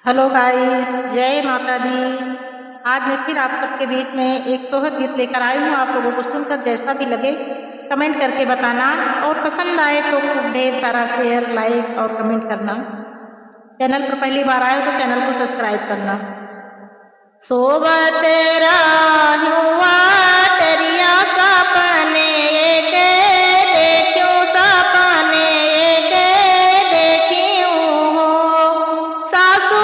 Hello guys, जय माता दी। आज मैं फिर आप सबके बीच में एक सोहर गीत लेकर आई हूँ। आप लोगों को सुनकर जैसा भी लगे कमेंट करके बताना और पसंद आए तो खूब ढेर सारा शेयर, लाइक और कमेंट करना। चैनल पर पहली बार आए हो तो चैनल को सब्सक्राइब करना। सोवत राहूं वाटरिया सपने के देखूं, सपने के देखूं हो। सासू